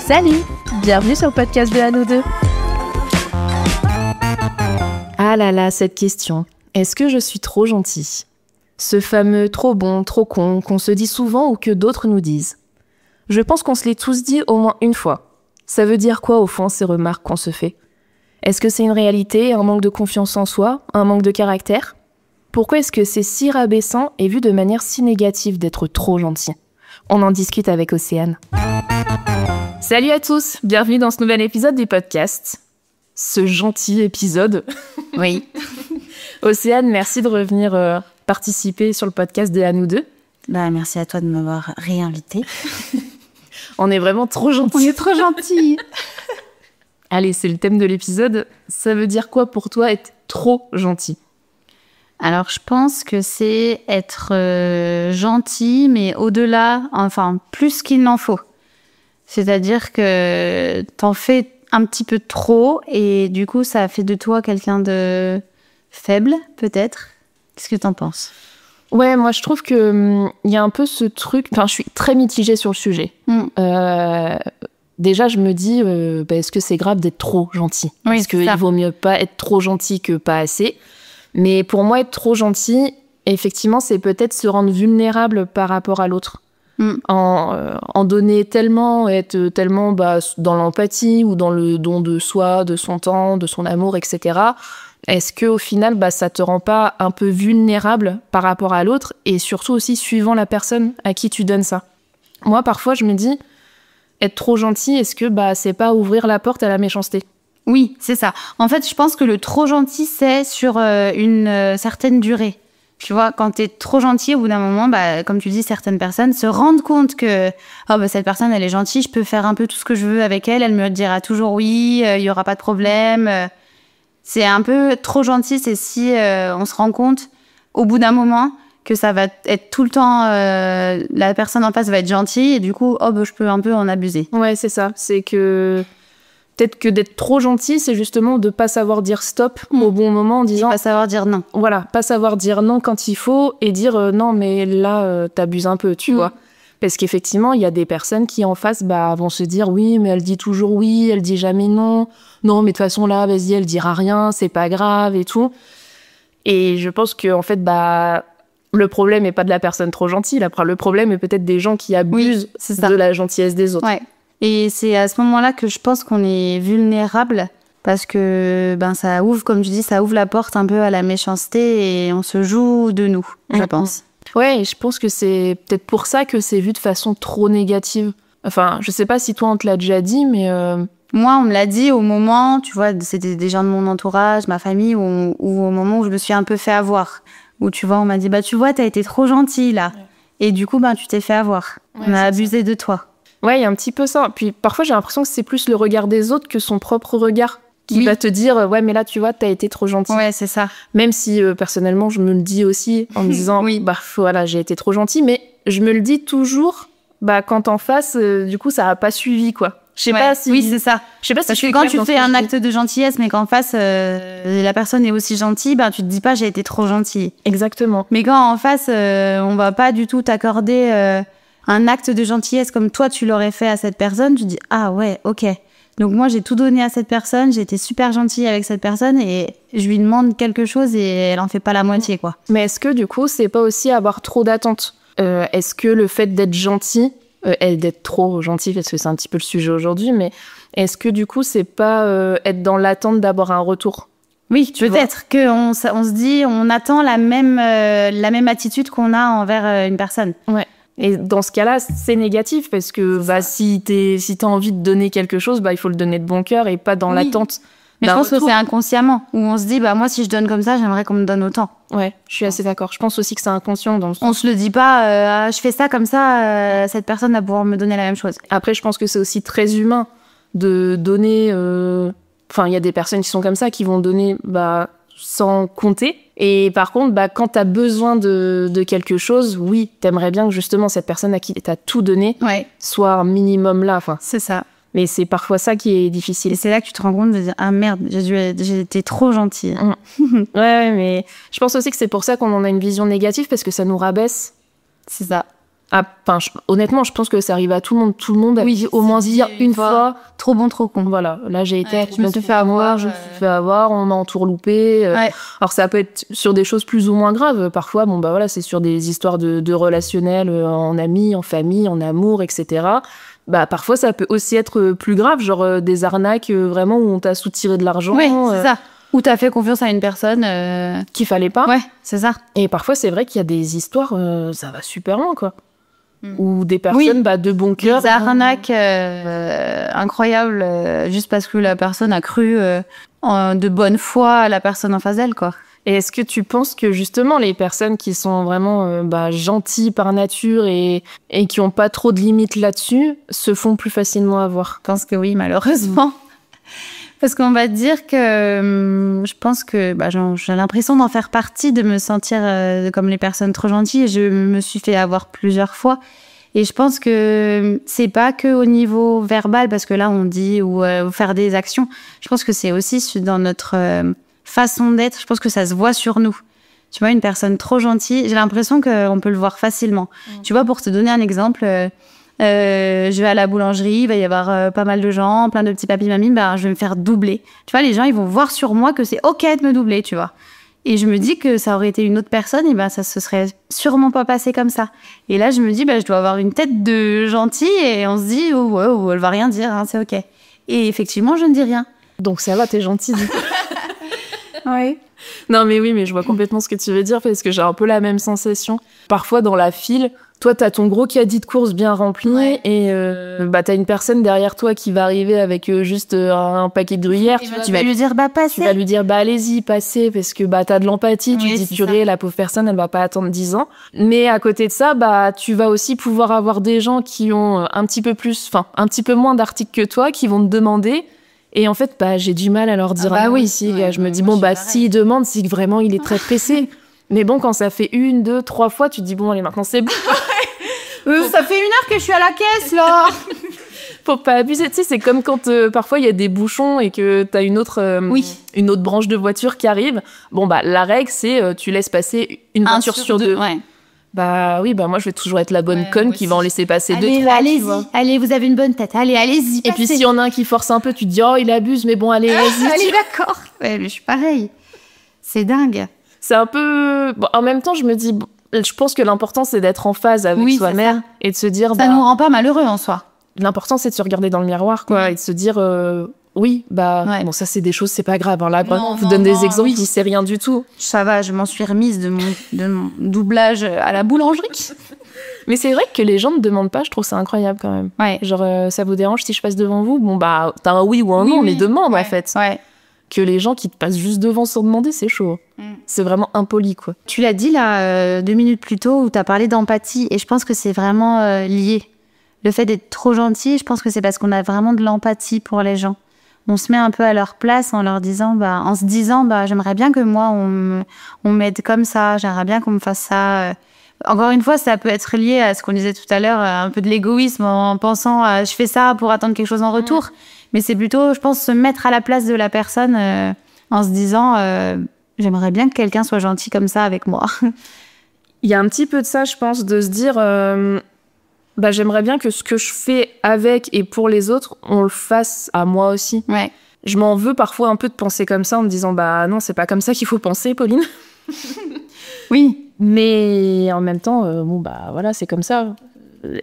Salut, bienvenue sur le podcast de À nous deux. Ah là là, cette question. Est-ce que je suis trop gentille ? Ce fameux trop bon, trop con qu'on se dit souvent ou que d'autres nous disent. Je pense qu'on se l'est tous dit au moins une fois. Ça veut dire quoi au fond ces remarques qu'on se fait ? Est-ce que c'est une réalité, un manque de confiance en soi, un manque de caractère ? Pourquoi est-ce que c'est si rabaissant et vu de manière si négative d'être trop gentil ? On en discute avec Océane. Salut à tous, bienvenue dans ce nouvel épisode du podcast. Ce gentil épisode. Oui. Océane, merci de revenir participer sur le podcast de À nous deux. Merci à toi de m'avoir réinvité. On est vraiment trop gentils. On est trop gentils. Allez, c'est le thème de l'épisode. Ça veut dire quoi pour toi être trop gentil ? Alors, je pense que c'est être gentil, mais au-delà, enfin, plus qu'il n'en faut. C'est-à-dire que t'en fais un petit peu trop et du coup, ça fait de toi quelqu'un de faible, peut-être. Qu'est-ce que t'en penses ? Ouais, moi, je trouve que y a un peu ce truc... Enfin, je suis très mitigée sur le sujet. Déjà, je me dis, est-ce que c'est grave d'être trop gentil ? Oui, Parce qu'il vaut mieux pas être trop gentil que pas assez. Mais pour moi, être trop gentil, effectivement, c'est peut-être se rendre vulnérable par rapport à l'autre. En donner tellement, être tellement dans l'empathie ou dans le don de soi, de son temps, de son amour, etc. Est-ce qu'au final, ça te rend pas un peu vulnérable par rapport à l'autre et surtout aussi suivant la personne à qui tu donnes ça ? Moi, parfois, je me dis, être trop gentil, est-ce que c'est pas ouvrir la porte à la méchanceté ? Oui, c'est ça. En fait, je pense que le trop gentil, c'est sur une certaine durée. Tu vois, quand t'es trop gentil, au bout d'un moment, comme tu dis, certaines personnes se rendent compte que cette personne, elle est gentille, je peux faire un peu tout ce que je veux avec elle, elle me dira toujours oui, il y aura pas de problème. C'est un peu trop gentil, c'est si on se rend compte, au bout d'un moment, que ça va être tout le temps, la personne en face va être gentille, et du coup, je peux un peu en abuser. Ouais, c'est ça. C'est que... Peut-être que d'être trop gentil, c'est justement de pas savoir dire stop au bon moment en disant... Et pas savoir dire non. Voilà, pas savoir dire non quand il faut et dire non, mais là, t'abuses un peu, tu vois. Parce qu'effectivement, il y a des personnes qui, en face, vont se dire oui, mais elle dit toujours oui, elle dit jamais non. Non, mais de toute façon, là, vas-y, elle dira rien, c'est pas grave et tout. Et je pense que, en fait, le problème n'est pas de la personne trop gentille. Le problème est peut-être des gens qui abusent de la gentillesse des autres. Ouais. Et c'est à ce moment-là que je pense qu'on est vulnérable parce que ça ouvre, comme tu dis, ça ouvre la porte un peu à la méchanceté et on se joue de nous, je pense. Ouais, et je pense que c'est peut-être pour ça que c'est vu de façon trop négative. Enfin, je sais pas si toi on te l'a déjà dit, mais... Moi, on me l'a dit au moment, tu vois, c'était des gens de mon entourage, ma famille, ou au moment où je me suis un peu fait avoir. Où tu vois, on m'a dit, tu vois, t'as été trop gentille là. Ouais. Et du coup, tu t'es fait avoir. Ouais, on a abusé de toi. Ouais, il y a un petit peu ça. Puis parfois, j'ai l'impression que c'est plus le regard des autres que son propre regard qui va te dire « Ouais, mais là, tu vois, t'as été trop gentil. » Ouais, c'est ça. Même si, personnellement, je me le dis aussi en me disant « Voilà, j'ai été trop gentil. » Mais je me le dis toujours quand en face, du coup, ça n'a pas suivi, quoi. Je sais pas si... Oui, c'est ça. Je sais pas si parce que quand tu fais un acte de gentillesse, mais qu'en face, la personne est aussi gentille, tu te dis pas « J'ai été trop gentille. » Exactement. Mais quand en face, on va pas du tout t'accorder... un acte de gentillesse comme toi, tu l'aurais fait à cette personne, tu dis « Ah ouais, ok. » Donc moi, j'ai tout donné à cette personne, j'ai été super gentille avec cette personne et je lui demande quelque chose et elle en fait pas la moitié, quoi. Mais est-ce que du coup, c'est pas aussi avoir trop d'attentes ? Est-ce que le fait d'être gentil, d'être trop gentil, parce que c'est un petit peu le sujet aujourd'hui, mais est-ce que du coup, c'est pas être dans l'attente d'avoir un retour ? Oui, peut-être qu'on se dit, on attend la même attitude qu'on a envers une personne. Ouais. Et dans ce cas-là, c'est négatif parce que si t'as envie de donner quelque chose, il faut le donner de bon cœur et pas dans l'attente. Mais je pense que c'est inconsciemment, où on se dit, moi, si je donne comme ça, j'aimerais qu'on me donne autant. Ouais, je suis assez d'accord. Je pense aussi que c'est inconscient. On se le dit pas, je fais ça comme ça, cette personne va pouvoir me donner la même chose. Après, je pense que c'est aussi très humain de donner... Enfin, il y a des personnes qui sont comme ça, qui vont donner sans compter. Et par contre, quand t'as besoin de quelque chose, oui, t'aimerais bien que justement cette personne à qui t'as tout donné soit un minimum là. C'est ça. Mais c'est parfois ça qui est difficile. Et c'est là que tu te rends compte de dire « Ah merde, j'ai été trop gentille. » Ouais, mais je pense aussi que c'est pour ça qu'on en a une vision négative, parce que ça nous rabaisse. C'est ça. Honnêtement, je pense que ça arrive à tout le monde. Tout le monde a dû au moins se dire une fois, trop bon, trop con. voilà, là j'ai été, je me suis fait avoir, je me suis fait avoir, on m'a entourloupé. Alors ça peut être sur des choses plus ou moins graves. Parfois, voilà, c'est sur des histoires de relationnels, en amis, en famille, en amour, etc. Parfois ça peut aussi être plus grave, genre des arnaques vraiment où on t'a soutiré de l'argent. Oui, c'est ça. Ou t'as fait confiance à une personne qu'il fallait pas. Ouais, c'est ça. Et parfois c'est vrai qu'il y a des histoires, ça va super loin, quoi. Ou des personnes de bon cœur. Des arnaques incroyables, juste parce que la personne a cru de bonne foi à la personne en face d'elle, quoi. Et est-ce que tu penses que justement les personnes qui sont vraiment gentilles par nature et qui n'ont pas trop de limites là-dessus se font plus facilement avoir? Je pense que oui, malheureusement. Parce qu'on va dire que je pense que j'ai l'impression d'en faire partie, de me sentir comme les personnes trop gentilles. Et je me suis fait avoir plusieurs fois. Et je pense que c'est pas que au niveau verbal, parce que là on dit ou faire des actions. Je pense que c'est aussi dans notre façon d'être. Je pense que ça se voit sur nous. Tu vois, une personne trop gentille, j'ai l'impression qu'on peut le voir facilement. Tu vois, pour te donner un exemple. Je vais à la boulangerie, il va y avoir pas mal de gens, plein de petits papis-mamies, je vais me faire doubler. Tu vois, les gens, ils vont voir sur moi que c'est OK de me doubler, tu vois. Et je me dis que ça aurait été une autre personne, et ça se serait sûrement pas passé comme ça. Et là, je me dis, je dois avoir une tête de gentille, et on se dit, elle va rien dire, hein, c'est OK. Et effectivement, je ne dis rien. Donc ça va, t'es gentille, du coup. Oui. Non, mais oui, mais je vois complètement ce que tu veux dire, parce que j'ai un peu la même sensation. Parfois, dans la file, toi, t'as ton gros caddie de course bien rempli, et t'as une personne derrière toi qui va arriver avec juste un paquet de gruyère. Tu vas lui dire, passez. Tu vas lui dire, allez-y, passez, parce que t'as de l'empathie. Tu dis, purée, la pauvre personne, elle va pas attendre 10 ans. Mais à côté de ça, tu vas aussi pouvoir avoir des gens qui ont un petit peu moins d'articles que toi, qui vont te demander. Et en fait, j'ai du mal à leur dire oui. Je me dis, s'il demande, c'est que vraiment, il est très pressé. Mais bon, quand ça fait 1, 2, 3 fois, tu te dis, allez, maintenant, c'est bon. Ça fait 1 heure que je suis à la caisse, là. Faut pas abuser, tu sais, c'est comme quand parfois il y a des bouchons et que t'as une autre branche de voiture qui arrive. La règle, c'est tu laisses passer une voiture sur 2. Ouais. Moi je vais toujours être la bonne conne qui va en laisser passer 2, 3. Allez, vous avez une bonne tête, allez-y. Et puis s'il y en a un qui force un peu, tu te dis, il abuse, mais bon, allez, vas-y. Allez, d'accord. Ouais, mais je suis pareil. C'est dingue. C'est un peu... en même temps, je me dis... Je pense que l'important, c'est d'être en phase avec soi-même et de se dire... Ça nous rend pas malheureux en soi. L'important, c'est de se regarder dans le miroir, quoi, et de se dire... bon, ça, c'est des choses, c'est pas grave. Là, on vous donne des exemples, c'est rien du tout. Ça va, je m'en suis remise de mon doublage à la boulangerie. Mais c'est vrai que les gens ne demandent pas, je trouve ça incroyable quand même. Ouais. Genre, ça vous dérange si je passe devant vous? T'as un oui ou un non, on les demande, en fait. Ouais. Que les gens qui te passent juste devant sans demander, c'est chaud. C'est vraiment impoli, quoi. Tu l'as dit, là, 2 minutes plus tôt, où t'as parlé d'empathie, et je pense que c'est vraiment lié. Le fait d'être trop gentil, je pense que c'est parce qu'on a vraiment de l'empathie pour les gens. On se met un peu à leur place en leur disant, en se disant, j'aimerais bien que moi, on m'aide comme ça, j'aimerais bien qu'on me fasse ça. Encore une fois, ça peut être lié à ce qu'on disait tout à l'heure, un peu de l'égoïsme en pensant, je fais ça pour attendre quelque chose en retour. Mais c'est plutôt, je pense, se mettre à la place de la personne en se disant, j'aimerais bien que quelqu'un soit gentil comme ça avec moi. Il y a un petit peu de ça, je pense, de se dire... j'aimerais bien que ce que je fais avec et pour les autres, on le fasse à moi aussi. Ouais. Je m'en veux parfois un peu de penser comme ça en me disant non, c'est pas comme ça qu'il faut penser, Pauline. Oui. Mais en même temps, voilà, c'est comme ça.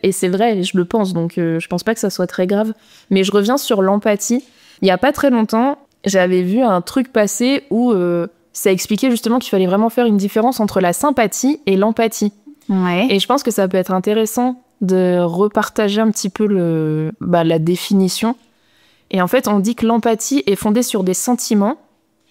Et c'est vrai, je le pense, donc je pense pas que ça soit très grave. Mais je reviens sur l'empathie. Il y a pas très longtemps, j'avais vu un truc passer où ça expliquait justement qu'il fallait vraiment faire une différence entre la sympathie et l'empathie. Ouais. Et je pense que ça peut être intéressant de repartager un petit peu la définition. Et en fait, on dit que l'empathie est fondée sur des sentiments,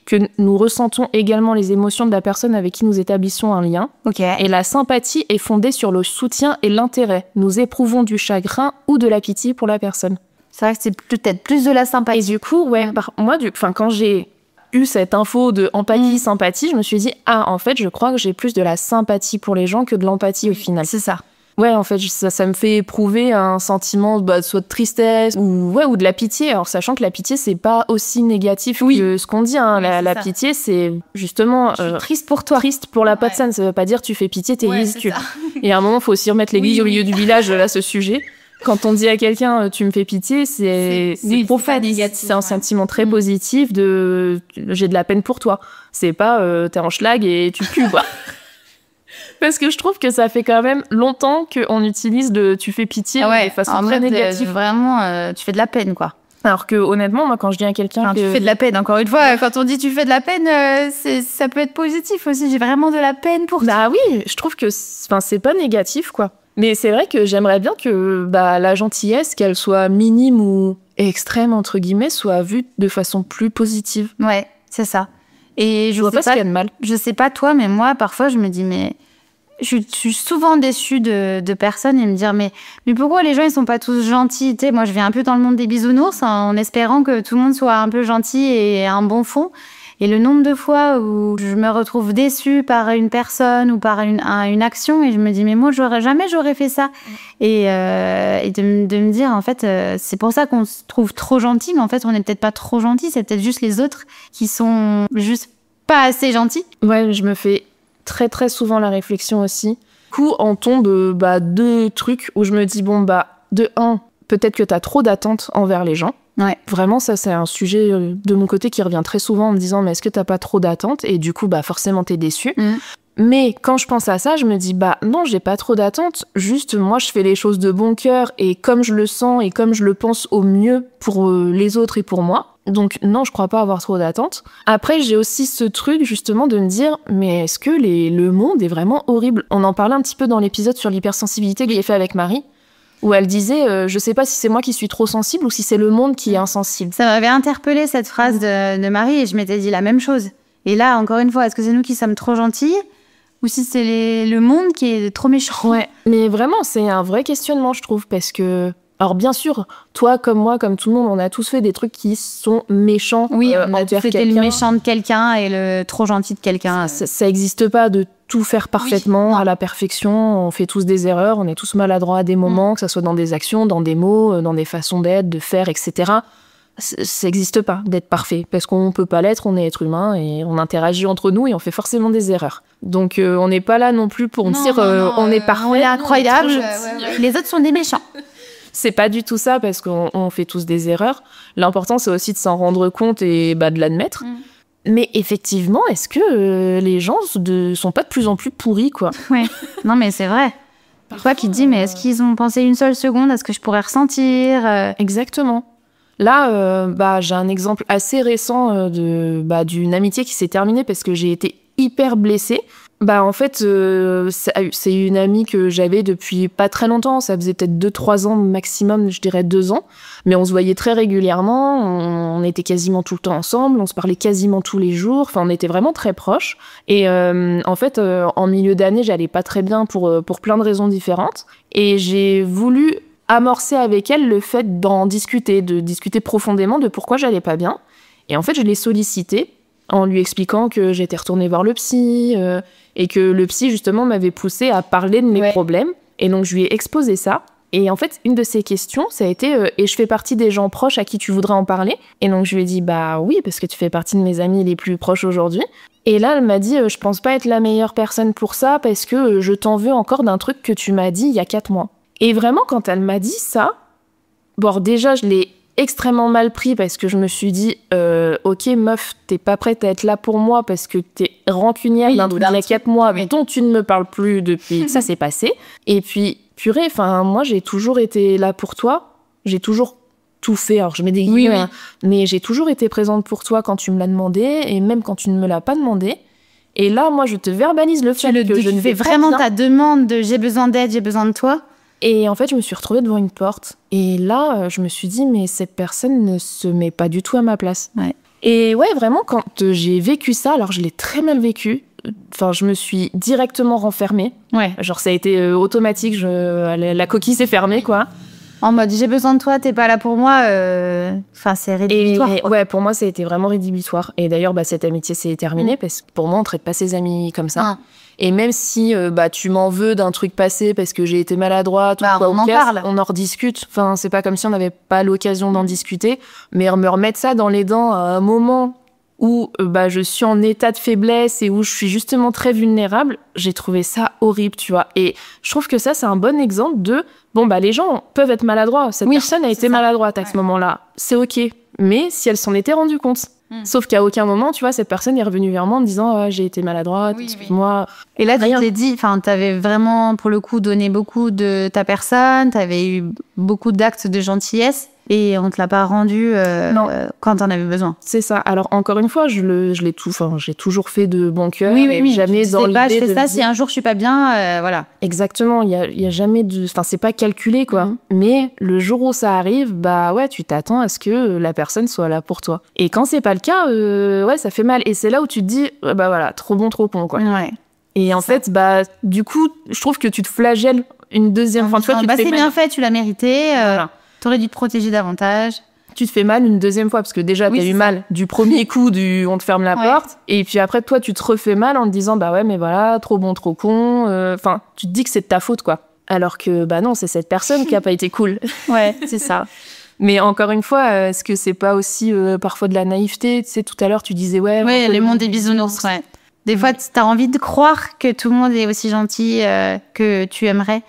que nous ressentons également les émotions de la personne avec qui nous établissons un lien. Okay. Et la sympathie est fondée sur le soutien et l'intérêt. Nous éprouvons du chagrin ou de la pitié pour la personne. C'est vrai que c'est peut-être plus de la sympathie. Et du coup, moi, quand j'ai eu cette info de empathie, sympathie, je me suis dit, en fait, je crois que j'ai plus de la sympathie pour les gens que de l'empathie au final. C'est ça. Ouais, en fait, ça me fait éprouver un sentiment soit de tristesse ou de la pitié. Alors, sachant que la pitié, c'est pas aussi négatif que ce qu'on dit. Hein. La pitié, c'est justement... Je suis triste pour toi. Triste pour la personne. Ça veut pas dire tu fais pitié, t'es ridicule. Et à un moment, il faut aussi remettre l'église au milieu du village, là, ce sujet. Quand on dit à quelqu'un tu me fais pitié, c'est profane. C'est un sentiment très positif de j'ai de la peine pour toi. C'est pas t'es en schlag et tu pues, quoi. Parce que je trouve que ça fait quand même longtemps qu'on utilise le tu fais pitié de façon très négative. Vraiment, tu fais de la peine, quoi. Alors que honnêtement, moi, quand je dis à quelqu'un tu fais de la peine, encore une fois, quand on dit tu fais de la peine, ça peut être positif aussi. J'ai vraiment de la peine pour toi. Bah oui, je trouve que c'est pas négatif, quoi. Mais c'est vrai que j'aimerais bien que la gentillesse, qu'elle soit minime ou extrême, entre guillemets, soit vue de façon plus positive. Ouais, c'est ça. Et je vois pas ce qu'il y a de mal. Je sais pas toi, mais moi, parfois, je me dis, mais je suis souvent déçue de personnes et me dire, mais pourquoi les gens, ils sont pas tous gentils? Tu sais, moi, je viens un peu dans le monde des bisounours en espérant que tout le monde soit un peu gentil et un bon fond. Et le nombre de fois où je me retrouve déçue par une personne ou par une action et je me dis, mais moi, jamais j'aurais fait ça. Et de me dire, en fait, c'est pour ça qu'on se trouve trop gentil, mais en fait, on n'est peut-être pas trop gentil, c'est peut-être juste les autres qui sont juste pas assez gentils. Ouais, je me fais très très souvent la réflexion aussi. Du coup, on tombe deux trucs où je me dis, de un, peut-être que t'as trop d'attentes envers les gens. Ouais. Vraiment, ça, c'est un sujet de mon côté qui revient très souvent en me disant, mais est-ce que t'as pas trop d'attentes? Et du coup, forcément, t'es déçu. Mais quand je pense à ça, je me dis, non, j'ai pas trop d'attentes. Juste, moi, je fais les choses de bon cœur et comme je le sens et comme je le pense au mieux pour les autres et pour moi. Donc, non, je crois pas avoir trop d'attentes. Après, j'ai aussi ce truc, justement, de me dire, mais est-ce que le monde est vraiment horrible? On en parlait un petit peu dans l'épisode sur l'hypersensibilité que j'ai fait avec Marie. Où elle disait, je sais pas si c'est moi qui suis trop sensible ou si c'est le monde qui est insensible. Ça m'avait interpellée cette phrase de Marie et je m'étais dit la même chose. Et là, encore une fois, est-ce que c'est nous qui sommes trop gentils ou si c'est le monde qui est trop méchant? Ouais, mais vraiment, c'est un vrai questionnement, je trouve, parce que... Alors bien sûr, toi comme moi, comme tout le monde, on a tous fait des trucs qui sont méchants. Oui, on a tous été le méchant de quelqu'un et le trop gentil de quelqu'un. Ça n'existe pas de tout faire parfaitement, à la perfection. On fait tous des erreurs, on est tous maladroits à des moments, que ça soit dans des actions, dans des mots, dans des façons d'être, de faire, etc. Ça n'existe pas d'être parfait, parce qu'on peut pas l'être, on est être humain et on interagit entre nous et on fait forcément des erreurs. Donc on n'est pas là non plus pour dire on est parfait, on est incroyable, les autres sont des méchants. C'est pas du tout ça, parce qu'on fait tous des erreurs. L'important, c'est aussi de s'en rendre compte et de l'admettre. Mais effectivement, est-ce que les gens sont pas de plus en plus pourris, quoi? Ouais, non mais c'est vrai. Parfois qui dit, mais est-ce qu'ils ont pensé une seule seconde à ce que je pourrais ressentir? Exactement. Là, j'ai un exemple assez récent d'une amitié qui s'est terminée parce que j'ai été hyper blessée. En fait, c'est une amie que j'avais depuis pas très longtemps. Ça faisait peut-être 2-3 ans maximum, je dirais 2 ans. Mais on se voyait très régulièrement. On était quasiment tout le temps ensemble. On se parlait quasiment tous les jours. Enfin, on était vraiment très proches. Et en fait, en milieu d'année, j'allais pas très bien pour plein de raisons différentes. Et j'ai voulu amorcer avec elle le fait d'en discuter, de discuter profondément de pourquoi j'allais pas bien. Et en fait, je l'ai sollicitée en lui expliquant que j'étais retournée voir le psy et que le psy, justement, m'avait poussée à parler de mes problèmes. Et donc, je lui ai exposé ça. Et en fait, une de ses questions, ça a été « Et je fais partie des gens proches à qui tu voudrais en parler ?» Et donc, je lui ai dit « oui, parce que tu fais partie de mes amis les plus proches aujourd'hui. » Et là, elle m'a dit « Je pense pas être la meilleure personne pour ça parce que je t'en veux encore d'un truc que tu m'as dit il y a 4 mois. » Et vraiment, quand elle m'a dit ça, déjà, je l'ai extrêmement mal pris parce que je me suis dit ok meuf, t'es pas prête à être là pour moi parce que t'es rancunière d'un truc d'il y a 4 mois dont tu ne me parles plus depuis que ça s'est passé. Et puis purée, moi j'ai toujours été là pour toi, j'ai toujours tout fait, alors je mets des guillemets, mais j'ai toujours été présente pour toi quand tu me l'as demandé et même quand tu ne me l'as pas demandé. Et là, moi je te verbalise le fait que je ne fais vraiment ta demande de j'ai besoin d'aide, j'ai besoin de toi. Et en fait, je me suis retrouvée devant une porte. Et là, je me suis dit, mais cette personne ne se met pas du tout à ma place. Ouais. Et ouais, vraiment, quand j'ai vécu ça, alors je l'ai très mal vécu. Enfin, je me suis directement renfermée. Ouais. Genre, ça a été automatique. La coquille s'est fermée, quoi. En mode, j'ai besoin de toi, t'es pas là pour moi. Enfin, c'est rédhibitoire. Et ouais, pour moi, ça a été vraiment rédhibitoire. Et d'ailleurs, cette amitié s'est terminée parce que pour moi, on traite pas ses amis comme ça. Et même si tu m'en veux d'un truc passé parce que j'ai été maladroite, Bah, ou quoi, on en parle. on en rediscute. Enfin, c'est pas comme si on n'avait pas l'occasion d'en discuter. Mais me remettre ça dans les dents à un moment où je suis en état de faiblesse et où je suis justement très vulnérable, j'ai trouvé ça horrible, tu vois. Et je trouve que ça, c'est un bon exemple de, les gens peuvent être maladroits. Cette personne a été maladroite à ce moment-là. C'est OK. Mais si elle s'en était rendue compte. Sauf qu'à aucun moment, tu vois, cette personne est revenue vers moi en me disant j'ai été maladroite, excuse-moi. Et là, tu t'es dit, t'avais vraiment, pour le coup, donné beaucoup de ta personne, t'avais eu beaucoup d'actes de gentillesse. Et on te l'a pas rendu quand t'en avais besoin. C'est ça. Alors, encore une fois, j'ai toujours fait de bon cœur. Oui. Jamais dans l'idée je fais ça, si un jour je suis pas bien, voilà. Exactement. Il y a jamais de... Enfin, c'est pas calculé, quoi. Mais le jour où ça arrive, tu t'attends à ce que la personne soit là pour toi. Et quand c'est pas le cas, ça fait mal. Et c'est là où tu te dis, trop bon, trop con, quoi. Ouais. Et en fait, du coup, je trouve que tu te flagelles une deuxième fois. C'est bien fait, tu l'as mérité. Voilà. T'aurais dû te protéger davantage. Tu te fais mal une deuxième fois, parce que déjà, t'as eu mal du premier coup on te ferme la porte. Et puis après, toi, tu te refais mal en te disant, mais voilà, trop bon, trop con. Enfin, tu te dis que c'est de ta faute, quoi. Alors que, non, c'est cette personne qui a pas été cool. Ouais, c'est ça. Mais encore une fois, est-ce que c'est pas aussi parfois de la naïveté? Tu sais, tout à l'heure, tu disais, le monde des bisounours, ouais. Des fois, t'as envie de croire que tout le monde est aussi gentil que tu aimerais.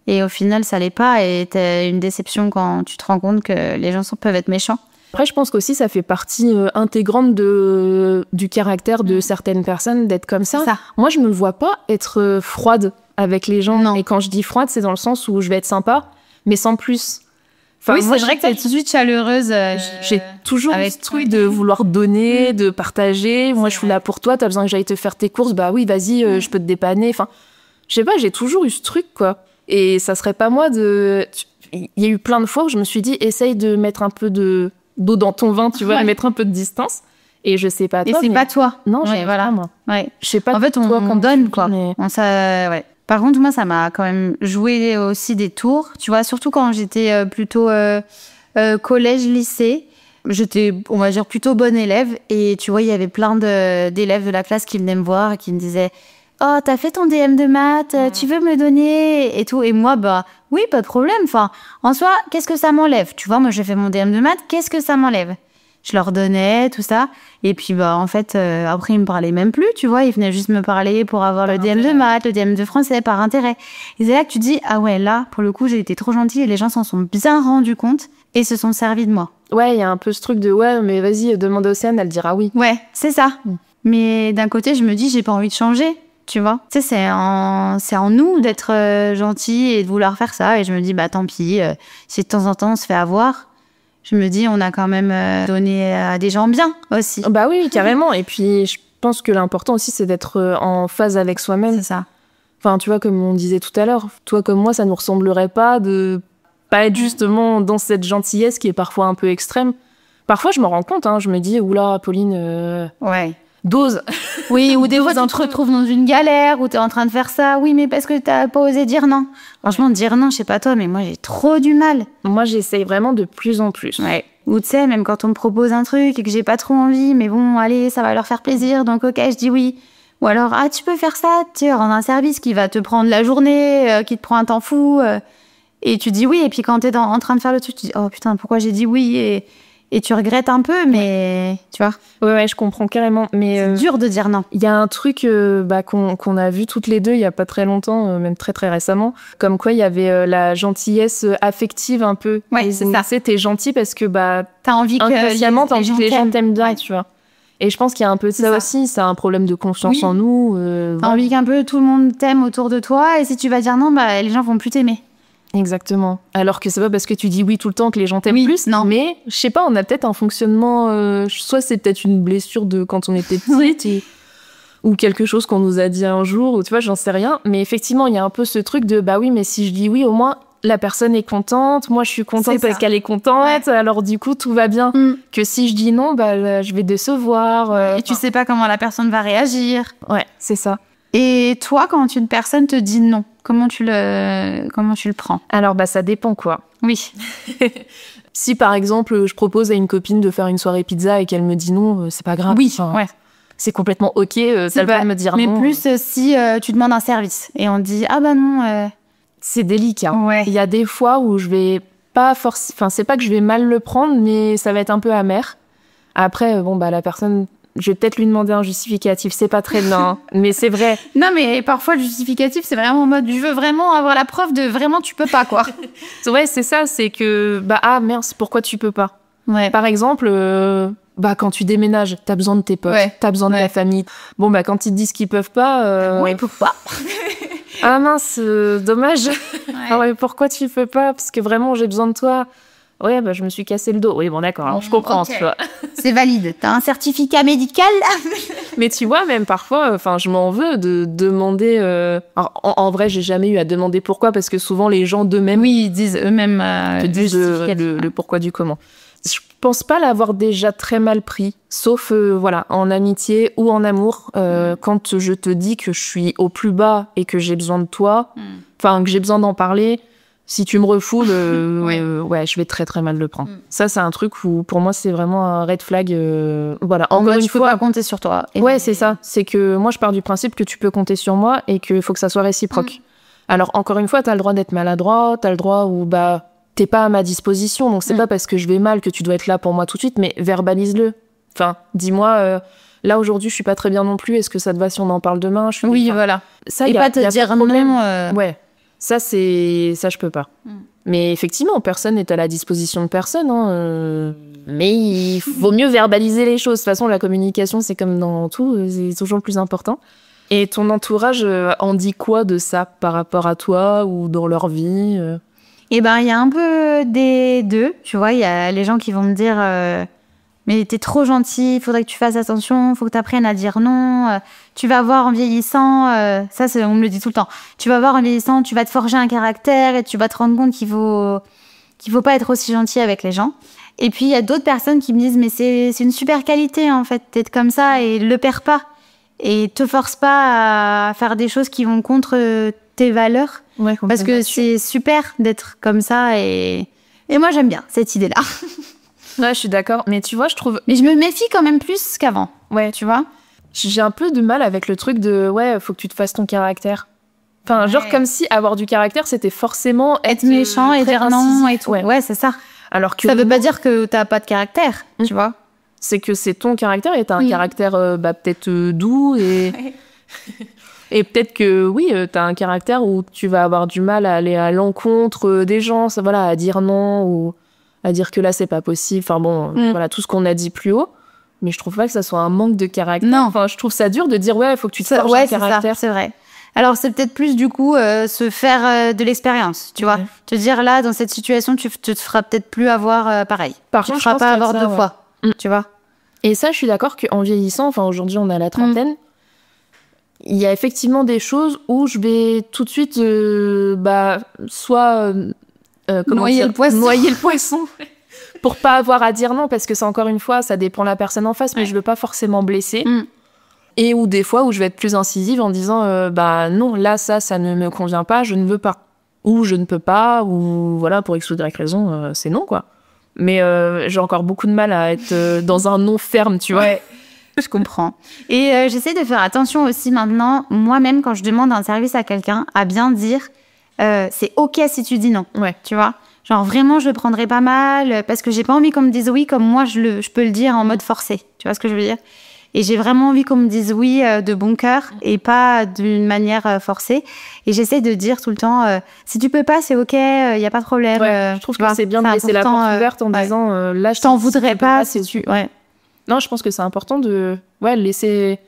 Et au final, ça l'est pas. Et t'as une déception quand tu te rends compte que les gens peuvent être méchants. Après, je pense qu'aussi, ça fait partie intégrante du caractère de certaines personnes d'être comme ça. Moi, je me vois pas être froide avec les gens. Non. Et quand je dis froide, c'est dans le sens où je vais être sympa, mais sans plus. Enfin, c'est vrai que t'es tout de suite chaleureuse. J'ai toujours ce truc de vouloir donner, de partager. Moi, je suis là pour toi. T'as besoin que j'aille te faire tes courses. Oui, vas-y, je peux te dépanner. Enfin, je sais pas, j'ai toujours eu ce truc, quoi. Et ça serait pas moi Il y a eu plein de fois où je me suis dit, essaye de mettre un peu d'eau dans ton vin, tu vois, de mettre un peu de distance. Et je sais pas toi. Et c'est pas toi. Non, voilà. Moi. Ouais. Je sais pas. En fait, on donne, quoi. Mais... Par contre, moi, ça m'a quand même joué aussi des tours. Tu vois, surtout quand j'étais plutôt collège, lycée. J'étais, on va dire, plutôt bonne élève. Et tu vois, il y avait plein d'élèves de la classe qui venaient me voir et qui me disaient « Oh, t'as fait ton DM de maths, tu veux me le donner ?» et tout. Et moi, oui, pas de problème. Enfin, en soi, qu'est-ce que ça m'enlève? Tu vois, moi, j'ai fait mon DM de maths, qu'est-ce que ça m'enlève? Je leur donnais, tout ça. Et puis, en fait, après, ils me parlaient même plus, tu vois. Ils venaient juste me parler pour avoir le DM de maths, le DM de français, par intérêt. Et c'est là que tu dis, ah ouais, là, pour le coup, j'ai été trop gentille et les gens s'en sont bien rendus compte et se sont servis de moi. Ouais, il y a un peu ce truc de, mais vas-y, demande à Océane, elle dira oui. Ouais, c'est ça. Mais d'un côté, je me dis, j'ai pas envie de changer. Tu vois, tu sais, c'est en nous d'être gentil et de vouloir faire ça. Et je me dis, tant pis, si de temps en temps on se fait avoir, je me dis, on a quand même donné à des gens bien aussi. Oui, carrément. Et puis, je pense que l'important aussi, c'est d'être en phase avec soi-même. C'est ça. Enfin, tu vois, comme on disait tout à l'heure, toi comme moi, ça nous ressemblerait pas de pas être justement dans cette gentillesse qui est parfois un peu extrême. Parfois, je me rends compte, je me dis, oula, Pauline... Ouais. Dose. Oui, ou des fois, tu te retrouves dans une galère où t'es en train de faire ça. Oui, mais parce que t'as pas osé dire non. Franchement, dire non, je sais pas toi, mais moi, j'ai trop du mal. Moi, j'essaye vraiment de plus en plus. Ouais. Ou tu sais, même quand on me propose un truc et que j'ai pas trop envie, mais bon, allez, ça va leur faire plaisir, donc ok, je dis oui. Ou alors, tu peux faire ça, tu rends un service qui va te prendre la journée, qui te prend un temps fou. Et tu dis oui, et puis quand t'es en train de faire le truc, tu dis, oh putain, pourquoi j'ai dit oui et tu regrettes un peu, mais tu vois. Ouais, je comprends carrément. Mais c'est dur de dire non. Il y a un truc qu'on a vu toutes les deux il y a pas très longtemps, même très très récemment, comme quoi il y avait la gentillesse affective un peu. Ouais, c'est ça. Tu sais, t'es gentil parce que t'as envie inconsciemment, t'as envie que les gens t'aiment bien, tu vois. Et je pense qu'il y a un peu de ça aussi, c'est un problème de confiance en nous. T'as envie qu'un peu tout le monde t'aime autour de toi, et si tu vas dire non, les gens vont plus t'aimer. Exactement. Alors que c'est pas parce que tu dis oui tout le temps que les gens t'aiment plus. Non. Mais je sais pas, on a peut-être un fonctionnement. Soit c'est peut-être une blessure de quand on était petite ou quelque chose qu'on nous a dit un jour, ou tu vois, j'en sais rien. Mais effectivement, il y a un peu ce truc de oui, mais si je dis oui, au moins la personne est contente. Moi, je suis contente parce qu'elle est contente. Ouais. Alors du coup, tout va bien. Que si je dis non, je vais décevoir. Et tu sais pas comment la personne va réagir. Ouais, c'est ça. Et toi, quand une personne te dit non, comment tu le prends? Alors, ça dépend, quoi. Oui. Si, par exemple, je propose à une copine de faire une soirée pizza et qu'elle me dit non, c'est pas grave. Oui, ouais. c'est complètement ok, t'as le droit de me dire mais non. Mais plus si tu demandes un service et on te dit ah bah non. C'est délicat. Ouais. Il y a des fois où je vais pas forcément... Enfin, c'est pas que je vais mal le prendre, mais ça va être un peu amer. Après, la personne... Je vais peut-être lui demander un justificatif. C'est pas très bien, mais c'est vrai. Non, mais parfois, le justificatif, c'est vraiment en mode, je veux vraiment avoir la preuve de vraiment tu peux pas, quoi. Ouais, c'est ça. C'est que, mince, pourquoi tu peux pas? Ouais. Par exemple, quand tu déménages, t'as besoin de tes potes, t'as besoin de la famille. Bon, quand ils te disent qu'ils peuvent pas... Oui, ils peuvent pas. Ah mince, dommage. Ouais. Ah ouais, pourquoi tu peux pas? Parce que vraiment, j'ai besoin de toi. Ouais, je me suis cassé le dos. Oui, bon, d'accord, alors je comprends, okay. Tu vois. C'est valide. T'as un certificat médical? Mais tu vois, même parfois, je m'en veux de demander... Alors, en vrai, j'ai jamais eu à demander pourquoi, parce que souvent, les gens d'eux-mêmes... Oui, ils disent eux-mêmes... te disent le pourquoi du comment. Je pense pas l'avoir déjà très mal pris, sauf, en amitié ou en amour, quand je te dis que je suis au plus bas et que j'ai besoin de toi, que j'ai besoin d'en parler... Si tu me refoules, je vais très très mal le prendre. Ça, c'est un truc où, pour moi, c'est vraiment un red flag. Encore une fois, peux pas compter sur toi. Ouais, c'est ça. C'est que moi, je pars du principe que tu peux compter sur moi et qu'il faut que ça soit réciproque. Alors, encore une fois, t'as le droit d'être maladroit, t'as le droit où, t'es pas à ma disposition. Donc, c'est pas parce que je vais mal que tu dois être là pour moi tout de suite, mais verbalise-le. Enfin, dis-moi... Là, aujourd'hui, je suis pas très bien non plus. Est-ce que ça te va si on en parle demain? Voilà. Ça, et pas te dire non. Ouais. Ça, je peux pas. Mais effectivement, personne n'est à la disposition de personne. Mais il faut mieux verbaliser les choses. De toute façon, la communication, c'est comme dans tout, c'est toujours le plus important. Et ton entourage en dit quoi de ça par rapport à toi ou dans leur vie? Eh ben, il y a un peu des deux. Tu vois, il y a les gens qui vont me dire mais t'es trop gentil, il faudrait que tu fasses attention, il faut que tu apprennes à dire non. Tu vas voir en vieillissant, on me le dit tout le temps, tu vas voir en vieillissant, tu vas te forger un caractère et tu vas te rendre compte qu'il faut pas être aussi gentil avec les gens. Et puis, il y a d'autres personnes qui me disent, mais c'est une super qualité, en fait, d'être comme ça et le perds pas. Et te force pas à faire des choses qui vont contre tes valeurs. Ouais, parce que c'est super d'être comme ça et moi, j'aime bien cette idée-là. Ouais, je suis d'accord. Mais tu vois, je trouve... Mais je me méfie quand même plus qu'avant. Ouais, tu vois. J'ai un peu de mal avec le truc de... Ouais, faut que tu te fasses ton caractère. Enfin, genre comme si avoir du caractère, c'était forcément être méchant et dire non et tout. Ouais, c'est ça. Alors que... Ça veut pas dire que t'as pas de caractère, tu vois. C'est que c'est ton caractère et t'as un caractère peut-être doux et... Et peut-être que, t'as un caractère où tu vas avoir du mal à aller à l'encontre des gens, à dire non ou... à dire que là, c'est pas possible. Enfin tout ce qu'on a dit plus haut. Mais je trouve pas que ça soit un manque de caractère. Non. Enfin, je trouve ça dur de dire, il faut que tu te forges un caractère. C'est vrai. Alors, c'est peut-être plus, du coup, se faire de l'expérience, tu vois. Te dire, là, dans cette situation, tu te feras peut-être plus avoir pareil. Tu ne feras pas avoir deux fois, tu vois. Et ça, je suis d'accord qu'en vieillissant, aujourd'hui, on a la trentaine, il y a effectivement des choses où je vais tout de suite, soit... noyer le poisson. Pour pas avoir à dire non, parce que c'est encore une fois, ça dépend de la personne en face, mais je veux pas forcément blesser. Et ou des fois où je vais être plus incisive en disant non, là, ça ne me convient pas, je ne veux pas. Ou je ne peux pas, ou pour X ou Y raison, c'est non, quoi. Mais j'ai encore beaucoup de mal à être dans un non ferme, tu vois. Ouais. Je comprends. Et j'essaie de faire attention aussi maintenant, moi-même, quand je demande un service à quelqu'un, à bien dire c'est ok si tu dis non. Ouais. Tu vois, genre vraiment, je le prendrais pas mal parce que j'ai pas envie qu'on me dise oui comme moi, je peux le dire en mode forcé. Tu vois ce que je veux dire? Et j'ai vraiment envie qu'on me dise oui de bon cœur et pas d'une manière forcée. Et j'essaie de dire tout le temps si tu peux pas, c'est ok, y a pas de problème. Ouais, je trouve que c'est bien de laisser la porte ouverte en disant là, je t'en voudrais pas si tu... Ouais. Non, je pense que c'est important de laisser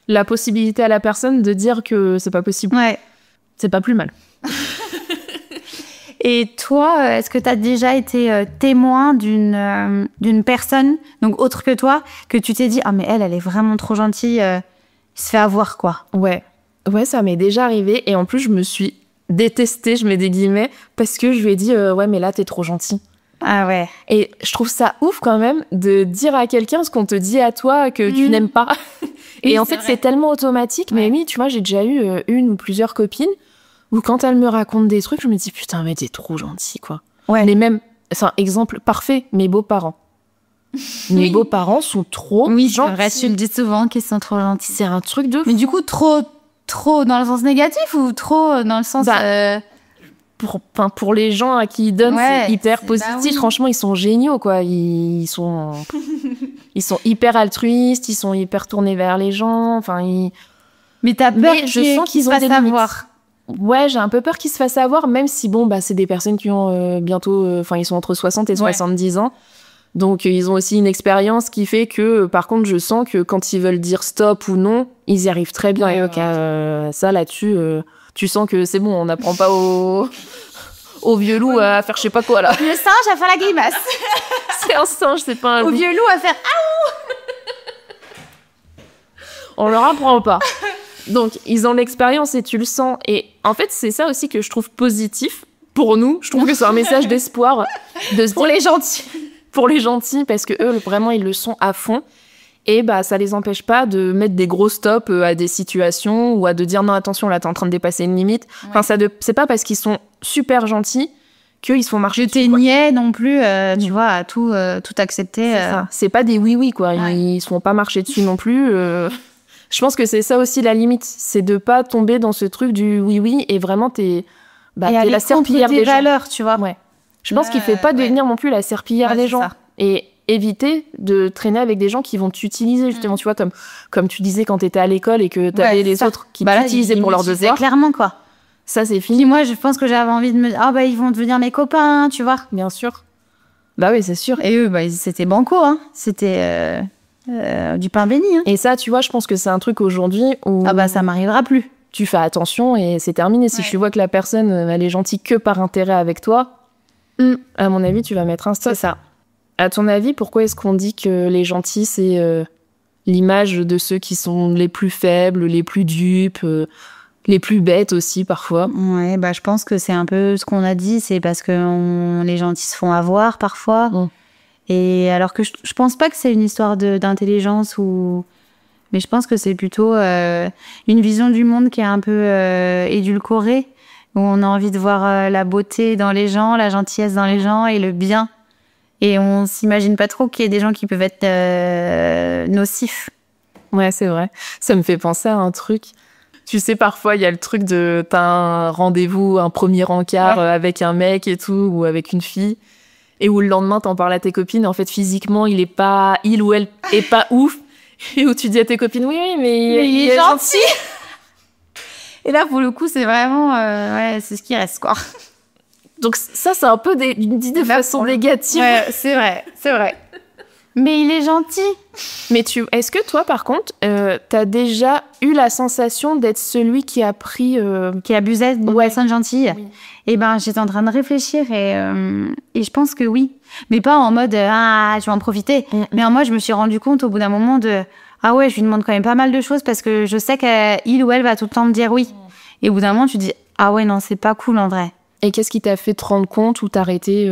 la possibilité à la personne de dire que c'est pas possible. Ouais. C'est pas plus mal. Et toi, est-ce que tu as déjà été témoin d'une personne, donc autre que toi, que tu t'es dit « Ah, mais elle est vraiment trop gentille, il se fait avoir, quoi ». Ouais, ça m'est déjà arrivé. Et en plus, je me suis détestée, je mets des guillemets, parce que je lui ai dit « Ouais, mais là, t'es trop gentil ». Ah ouais. Et je trouve ça ouf quand même de dire à quelqu'un ce qu'on te dit à toi que tu n'aimes pas. Et en fait, c'est tellement automatique. Ouais. Mais oui, tu vois, j'ai déjà eu une ou plusieurs copines où quand elles me racontent des trucs, je me dis putain, mais t'es trop gentil, quoi. Ouais. Les mêmes, enfin, exemple parfait, mes beaux-parents. Mes beaux-parents sont trop Oui, c'est gentils. vrai, tu le dis souvent qu'ils sont trop gentils. C'est un truc de fou. Mais du coup, trop dans le sens négatif ou trop dans le sens... Pour les gens à qui ils donnent, Ouais, c'est hyper c'est- positif. bah oui. Franchement, ils sont géniaux, quoi. Ils sont hyper altruistes, ils sont hyper tournés vers les gens. Enfin, Mais t'as peur Mais je sens qu'ils ont fassent des limites. savoir. Ouais, j'ai un peu peur qu'ils se fassent avoir, même si, bon, bah, c'est des personnes qui ont bientôt... Enfin, ils sont entre 60 et 70 ans. Donc, ils ont aussi une expérience qui fait que, par contre, je sens que quand ils veulent dire stop ou non, ils y arrivent très bien. Ouais, Et ok, ça, là-dessus, tu sens que c'est bon, on n'apprend pas au vieux loup à faire je sais pas quoi, là. Le singe à faire la grimace. C'est un singe, c'est pas un Au loup. vieux loup à faire... On leur apprend pas. Donc, ils ont l'expérience et tu le sens. Et en fait, c'est ça aussi que je trouve positif pour nous. Je trouve que c'est un message d'espoir de se Pour dire les gentils. pour les gentils, parce que eux, vraiment, ils le sont à fond. Et bah, ça les empêche pas de mettre des gros stops à des situations ou à de dire non, attention, là, t'es en train de dépasser une limite. Ouais. Enfin, c'est pas parce qu'ils sont super gentils qu'ils se font marcher Je dessus, t'ai quoi. niais non plus, tu vois, à tout accepter. C'est ça. C'est pas des oui-oui, quoi. Ouais. Ils se font pas marcher dessus non plus. Je pense que c'est ça aussi la limite. C'est de pas tomber dans ce truc du oui-oui et vraiment Et t'es aller la contre serpillière tes des gens. valeurs, tu vois. Ouais. Je pense qu'il faut pas Ouais. devenir non plus la serpillière Ouais, des c'est gens. ça. Et éviter de traîner avec des gens qui vont t'utiliser, justement, tu vois, comme tu disais quand t'étais à l'école et que t'avais Ouais, les ça. autres qui Bah là, t'utilisaient ils pour leurs m'utilisaient devoirs. clairement, quoi. Ça, c'est Puis fini, moi, je pense que j'avais envie de me dire, ah bah ils vont devenir mes copains, tu vois. bien sûr. Bah oui, c'est sûr. Et eux, bah c'était banco, hein. C'était du pain béni, hein. Et ça, tu vois, je pense que c'est un truc aujourd'hui où Ah bah ça m'arrivera plus. tu fais attention et c'est terminé. Si Ouais. tu vois que la personne, elle est gentille que par intérêt avec toi, à mon avis, tu vas mettre un stop. C'est ça. À ton avis, pourquoi est-ce qu'on dit que les gentils, c'est l'image de ceux qui sont les plus faibles, les plus dupes, les plus bêtes aussi parfois? Ouais, bah je pense que c'est un peu ce qu'on a dit, c'est parce que les gentils se font avoir parfois. Et alors que je pense pas que c'est une histoire d'intelligence ou... Mais je pense que c'est plutôt une vision du monde qui est un peu édulcorée, où on a envie de voir la beauté dans les gens, la gentillesse dans les gens et le bien. Et on s'imagine pas trop qu'il y ait des gens qui peuvent être nocifs. Ouais, c'est vrai. Ça me fait penser à un truc. Tu sais, parfois, il y a le truc de... T'as un rendez-vous, un premier encart avec un mec et tout, ou avec une fille, et où le lendemain, t'en parles à tes copines, et en fait, physiquement, il ou elle est pas ouf, et où tu dis à tes copines, oui, mais il est gentil. Et là, pour le coup, c'est vraiment... ouais, c'est ce qui reste, quoi. Donc ça, c'est un peu dit de façon négative. Ouais, c'est vrai, c'est vrai. Mais il est gentil. Mais est-ce que toi, par contre, t'as déjà eu la sensation d'être celui qui a pris... Qui abusait d'une personne gentille. Oui. Et ben, j'étais en train de réfléchir et je pense que oui. Mais pas en mode ah, je vais en profiter. Mais en mode, je me suis rendu compte au bout d'un moment de ah ouais, je lui demande quand même pas mal de choses parce que je sais qu'il ou elle va tout le temps me dire oui. Et au bout d'un moment, tu dis ah ouais, non, c'est pas cool en vrai. Et qu'est-ce qui t'a fait te rendre compte ou t'arrêter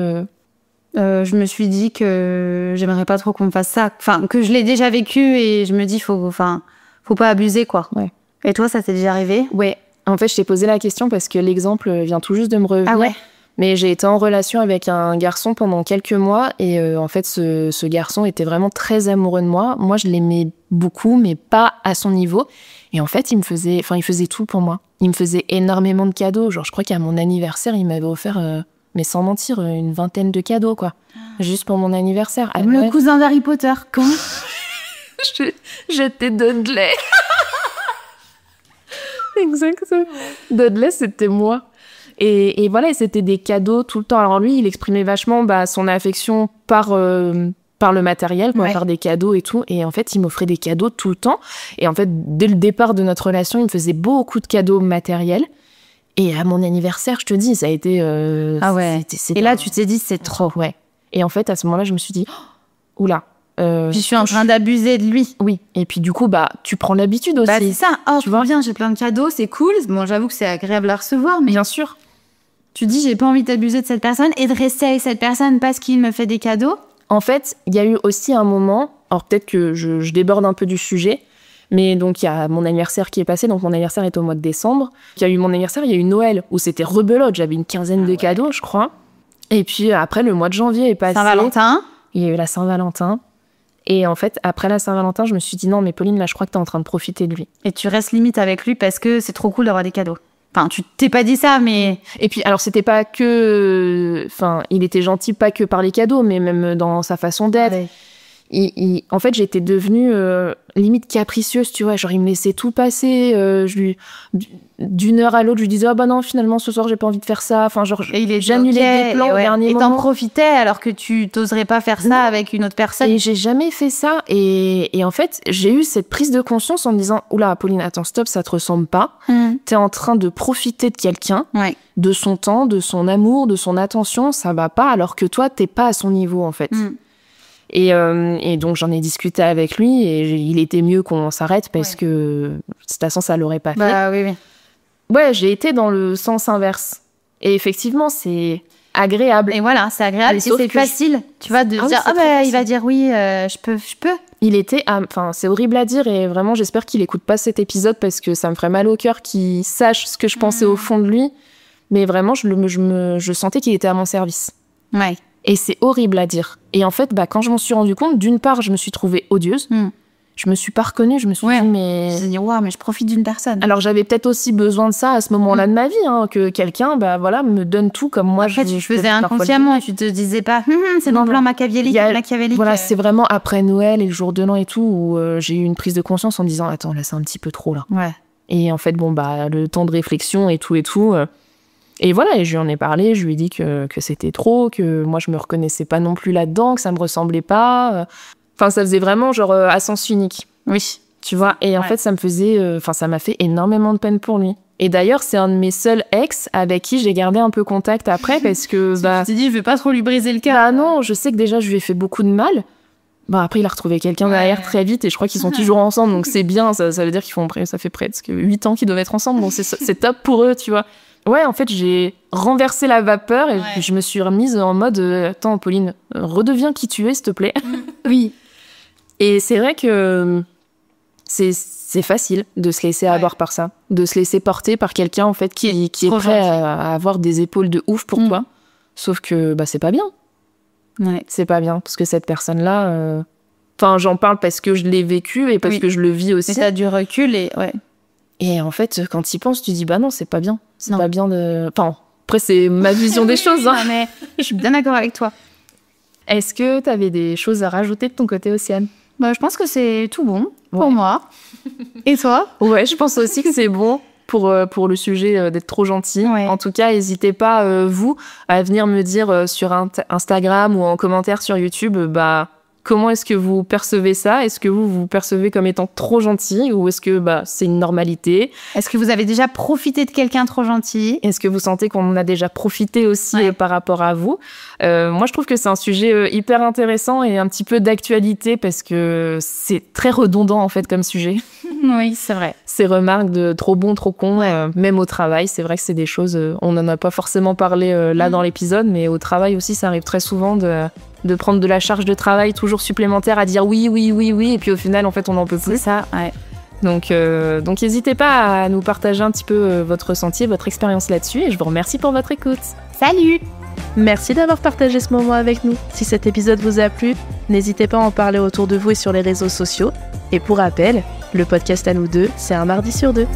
Je me suis dit que j'aimerais pas trop qu'on me fasse ça. Enfin, que je l'ai déjà vécu et je me dis faut pas abuser, quoi. Ouais. Et toi, ça t'est déjà arrivé? Ouais. En fait, je t'ai posé la question parce que l'exemple vient tout juste de me revenir. Ah ouais. Mais j'ai été en relation avec un garçon pendant quelques mois et en fait, ce garçon était vraiment très amoureux de moi. Moi, je l'aimais beaucoup, mais pas à son niveau. Et en fait, il faisait tout pour moi. Il me faisait énormément de cadeaux. Genre, je crois qu'à mon anniversaire, il m'avait offert, mais sans mentir, une vingtaine de cadeaux, quoi. Juste pour mon anniversaire. Comme le cousin d'Harry Potter. Comment? J'étais Dudley. Exactement. Dudley, c'était moi. Et voilà, c'était des cadeaux tout le temps. Alors lui, il exprimait vachement son affection par le matériel, quoi, par des cadeaux et tout. Et en fait, il m'offrait des cadeaux tout le temps. Et en fait, dès le départ de notre relation, il me faisait beaucoup de cadeaux matériels. Et à mon anniversaire, je te dis, ça a été... ah ouais. Et là, tu t'es dit, c'est trop. Ouais. Et en fait, à ce moment-là, je me suis dit, oh, oula. Je suis en train d'abuser de lui. Oui. Et puis du coup, tu prends l'habitude aussi. Bah c'est ça. Oh, tu vois, bien, j'ai plein de cadeaux, c'est cool. Bon, j'avoue que c'est agréable à recevoir, mais bien sûr. Tu dis, j'ai pas envie d'abuser de cette personne et de rester avec cette personne parce qu'il me fait des cadeaux. En fait, il y a eu aussi un moment, alors peut-être que je déborde un peu du sujet, mais donc il y a mon anniversaire qui est passé, donc mon anniversaire est au mois de décembre. Il y a eu mon anniversaire, il y a eu Noël, où c'était rebelote, j'avais une quinzaine de cadeaux, je crois. Et puis après, le mois de janvier est passé. Saint-Valentin. Il y a eu la Saint-Valentin. Et en fait, après la Saint-Valentin, je me suis dit non, mais Pauline, là, je crois que t'es en train de profiter de lui. Et tu restes limite avec lui parce que c'est trop cool d'avoir des cadeaux. Enfin, tu t'es pas dit ça, mais... Et puis, alors, c'était pas que... Enfin, il était gentil pas que par les cadeaux, mais même dans sa façon d'être. Ouais. En fait, j'étais devenue limite capricieuse, tu vois. Genre, il me laissait tout passer. D'une heure à l'autre, je lui disais « Ah bah non, finalement, ce soir, j'ai pas envie de faire ça. » Enfin, genre, j'annulais des plans au dernier moment. Et t'en profitais alors que tu t'oserais pas faire ça avec une autre personne. Et j'ai jamais fait ça. Et en fait, j'ai eu cette prise de conscience en me disant « Oula, Pauline, attends, stop, ça te ressemble pas. T'es en train de profiter de quelqu'un, de son temps, de son amour, de son attention. Ça va pas, alors que toi, t'es pas à son niveau, en fait. » Et donc, j'en ai discuté avec lui et il était mieux qu'on s'arrête parce que, de toute façon, ça l'aurait pas fait. Bah oui. Ouais, j'ai été dans le sens inverse. Et effectivement, c'est agréable. Et voilà, c'est agréable et c'est facile, tu vois, de dire il va dire oui, je peux. Il était, enfin, c'est horrible à dire et vraiment, j'espère qu'il écoute pas cet épisode parce que ça me ferait mal au cœur qu'il sache ce que je pensais au fond de lui. Mais vraiment, je sentais qu'il était à mon service. Ouais. Et c'est horrible à dire. Et en fait, quand je m'en suis rendu compte, d'une part, je me suis trouvée odieuse. Je me suis pas reconnue, je me suis dit, mais... Je me suis dit, waouh, mais je profite d'une personne. Alors, j'avais peut-être aussi besoin de ça à ce moment-là de ma vie, que quelqu'un, me donne tout comme moi. Après, tu faisais inconsciemment, tu te disais pas, c'est dans le plan machiavélique. Voilà, c'est vraiment après Noël et le jour de l'an et tout, où j'ai eu une prise de conscience en me disant, attends, là, c'est un petit peu trop, là. Ouais. Et en fait, le temps de réflexion et tout, et voilà, et je lui en ai parlé, je lui ai dit que c'était trop, que moi, je me reconnaissais pas non plus là-dedans, que ça me ressemblait pas... Enfin, ça faisait vraiment genre à sens unique. Oui. Tu vois, et en fait, ça m'a fait énormément de peine pour lui. Et d'ailleurs, c'est un de mes seuls ex avec qui j'ai gardé un peu contact après parce que... Tu t'es dit, je vais pas trop lui briser le cœur. Bah non, je sais que déjà, je lui ai fait beaucoup de mal. Après, il a retrouvé quelqu'un derrière très vite et je crois qu'ils sont toujours ensemble, donc c'est bien. Ça veut dire ça fait presque 8 ans qu'ils doivent être ensemble, donc c'est top pour eux, tu vois. Ouais, en fait, j'ai renversé la vapeur et je me suis remise en mode attends, Pauline, redeviens qui tu es, s'il te plaît. Oui. Et c'est vrai que c'est facile de se laisser avoir par ça, de se laisser porter par quelqu'un en fait qui est prêt à avoir des épaules de ouf pour toi. Sauf que c'est pas bien. Ouais. C'est pas bien parce que cette personne-là, j'en parle parce que je l'ai vécu et parce que je le vis aussi. Mais t'as du recul Et en fait, quand tu y penses, tu dis non, c'est pas bien. C'est pas bien de. Enfin, après c'est ma vision des choses. Non, mais je suis bien d'accord avec toi. Est-ce que t'avais des choses à rajouter de ton côté, Océane? Je pense que c'est tout bon pour moi. Et toi? Ouais, je pense aussi que c'est bon pour le sujet d'être trop gentil. Ouais. En tout cas, n'hésitez pas, vous, à venir me dire sur Instagram ou en commentaire sur YouTube, comment est-ce que vous percevez ça? Est-ce que vous percevez comme étant trop gentil ou est-ce que c'est une normalité? Est-ce que vous avez déjà profité de quelqu'un trop gentil? Est-ce que vous sentez qu'on en a déjà profité aussi par rapport à vous? Moi, je trouve que c'est un sujet hyper intéressant et un petit peu d'actualité parce que c'est très redondant en fait comme sujet. Oui, c'est vrai. Ces remarques de trop bon, trop con, même au travail, c'est vrai que c'est des choses, on n'en a pas forcément parlé là dans l'épisode, mais au travail aussi, ça arrive très souvent de prendre de la charge de travail toujours supplémentaire à dire oui, et puis au final, en fait, on n'en peut plus. C'est ça, ouais. Donc n'hésitez pas à nous partager un petit peu votre ressenti, votre expérience là-dessus, et je vous remercie pour votre écoute. Salut! Merci d'avoir partagé ce moment avec nous. Si cet épisode vous a plu, n'hésitez pas à en parler autour de vous et sur les réseaux sociaux. Et pour rappel, le podcast à nous deux, c'est un mardi sur 2.